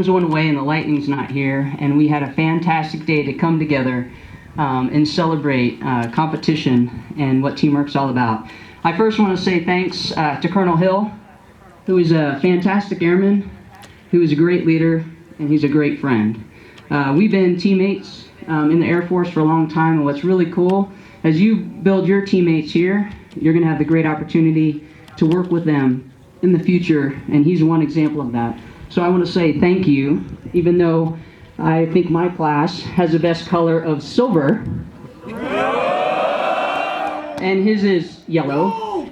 storms went away and the lightning's not here, and we had a fantastic day to come together and celebrate competition and what teamwork's all about. I first want to say thanks to Colonel Hill, who is a fantastic airman, who is a great leader, and he's a great friend. We've been teammates in the Air Force for a long time, and what's really cool, as you build your teammates here, you're going to have the great opportunity to work with them in the future, and he's one example of that. So I want to say thank you, even though I think my class has the best color of silver, and his is yellow.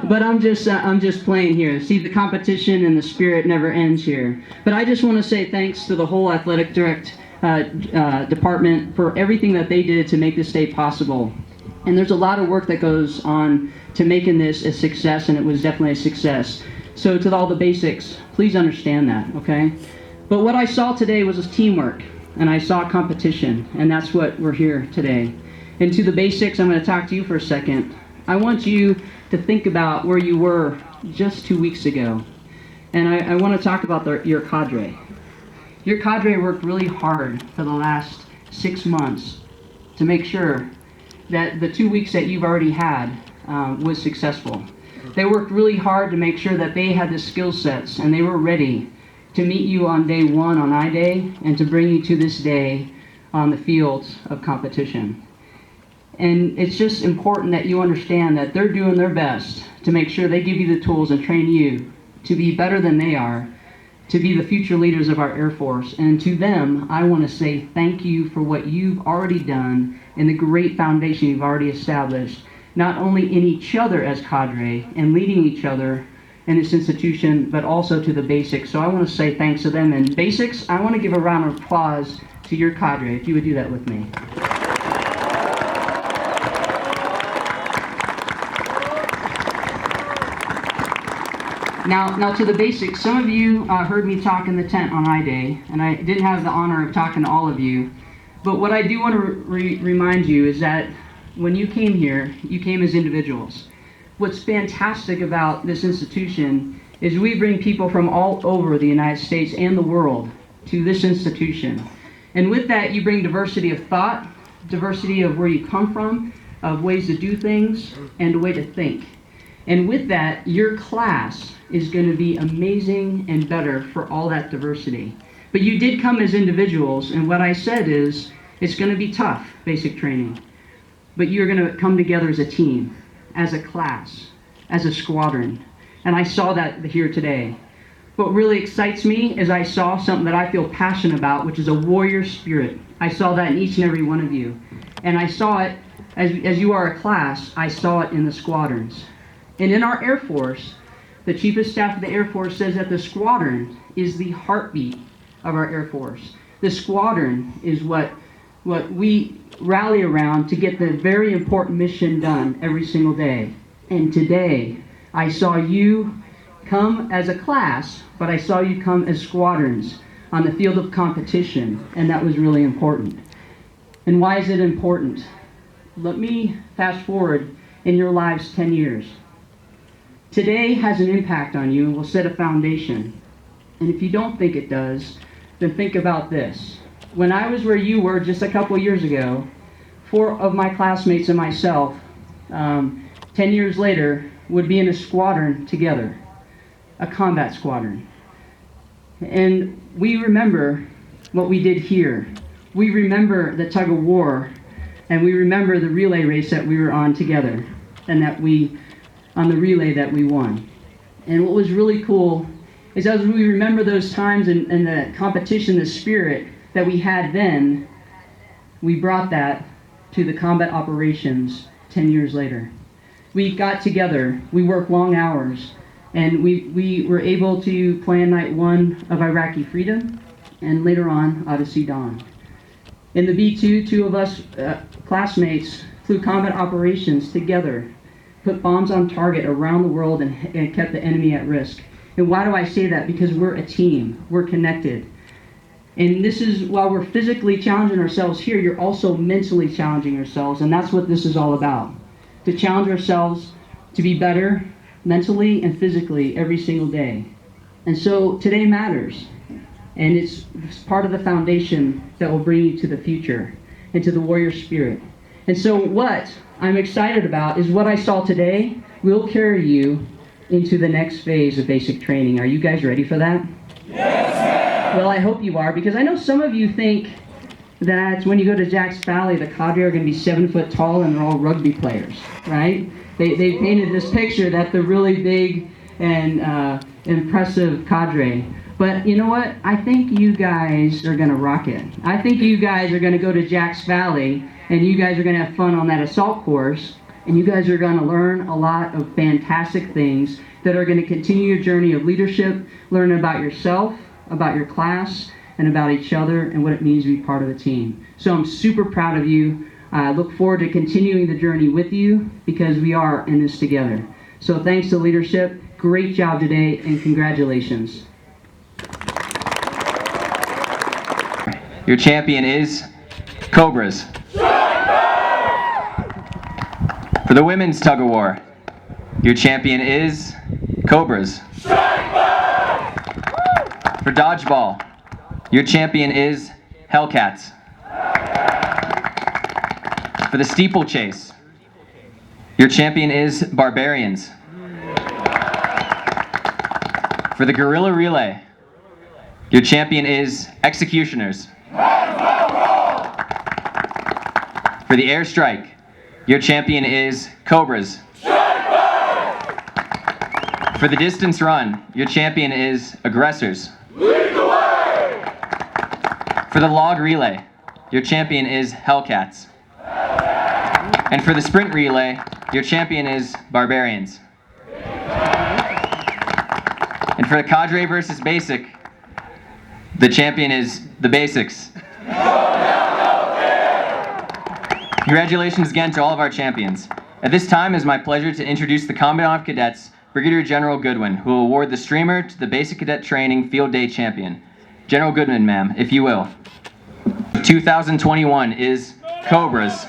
but I'm just playing here. See, the competition and the spirit never ends here. But I just want to say thanks to the whole athletic department for everything that they did to make this day possible. And there's a lot of work that goes on to making this a success, and it was definitely a success. So to all the basics, please understand that, okay? But what I saw today was teamwork, and I saw competition, and that's what we're here today. And to the basics, I'm going to talk to you for a second. I want you to think about where you were just 2 weeks ago. And I want to talk about your cadre. Your cadre worked really hard for the last 6 months to make sure that the 2 weeks that you've already had was successful. They worked really hard to make sure that they had the skill sets and they were ready to meet you on day one on I-Day and to bring you to this day on the fields of competition. And it's just important that you understand that they're doing their best to make sure they give you the tools and train you to be better than they are, to be the future leaders of our Air Force. And to them, I want to say thank you for what you've already done and the great foundation you've already established, not only in each other as cadre and leading each other in this institution, but also to the basics. So I want to say thanks to them. And basics, I want to give a round of applause to your cadre, if you would do that with me. Now to the basics. Some of you heard me talk in the tent on I-Day, and I didn't have the honor of talking to all of you. But what I do want to remind you is that when you came here, you came as individuals. What's fantastic about this institution is we bring people from all over the United States and the world to this institution. And with that, you bring diversity of thought, diversity of where you come from, of ways to do things, and a way to think. And with that, your class is going to be amazing and better for all that diversity. But you did come as individuals, and what I said is, it's going to be tough, basic training. But you're going to come together as a team, as a class, as a squadron. And I saw that here today. What really excites me is I saw something that I feel passionate about, which is a warrior spirit. I saw that in each and every one of you. And I saw it, as you are a class, I saw it in the squadrons. And in our Air Force, the Chief of Staff of the Air Force says that the squadron is the heartbeat of our Air Force. The squadron is what we rally around to get the very important mission done every single day. And today, I saw you come as a class, but I saw you come as squadrons on the field of competition, and that was really important. And why is it important? Let me fast forward in your lives 10 years. Today has an impact on you and will set a foundation. And if you don't think it does, then think about this. When I was where you were just a couple years ago, 4 of my classmates and myself, 10 years later, would be in a squadron together, a combat squadron. And we remember what we did here. We remember the tug of war, and we remember the relay race that we were on together, and on the relay that we won. And what was really cool is as we remember those times and the competition, the spirit that we had then, we brought that to the combat operations 10 years later. We got together, we worked long hours, and we were able to plan night 1 of Iraqi freedom, and later on, Odyssey Dawn. In the B-2, 2 of us classmates flew combat operations together, put bombs on target around the world, and kept the enemy at risk. And why do I say that? Because we're a team. We're connected. And this is, while we're physically challenging ourselves here, you're also mentally challenging yourselves, and that's what this is all about. To challenge ourselves to be better mentally and physically every single day. And so today matters. And it's part of the foundation that will bring you to the future and to the warrior spirit. And so what I'm excited about is what I saw today will carry you into the next phase of basic training. Are you guys ready for that? Yes! Well, I hope you are, because I know some of you think that when you go to Jacks Valley, the cadre are going to be 7 foot tall and they're all rugby players, right? They painted this picture that they're really big and impressive cadre. But you know what? I think you guys are going to rock it. I think you guys are going to go to Jacks Valley and you guys are going to have fun on that assault course, and you guys are going to learn a lot of fantastic things that are going to continue your journey of leadership, learn about yourself, about your class, and about each other and what it means to be part of a team. So I'm super proud of you. I look forward to continuing the journey with you because we are in this together. So thanks to leadership. Great job today and congratulations. Your champion is Cobras. For the women's tug of war, your champion is Cobras. For dodgeball, your champion is Hellcats. For the steeplechase, your champion is Barbarians. For the guerrilla relay, your champion is Executioners. For the airstrike, your champion is Cobras. For the distance run, your champion is Aggressors. Lead the way! For the log relay, your champion is Hellcats. And for the sprint relay, your champion is Barbarians. And for the cadre versus basic, the champion is the Basics. Congratulations again to all of our champions. At this time, it is my pleasure to introduce the Commandant of Cadets, Brigadier General Goodwin, who will award the streamer to the Basic Cadet Training Field Day Champion. General Goodwin, ma'am, if you will. 2021 is Cobras.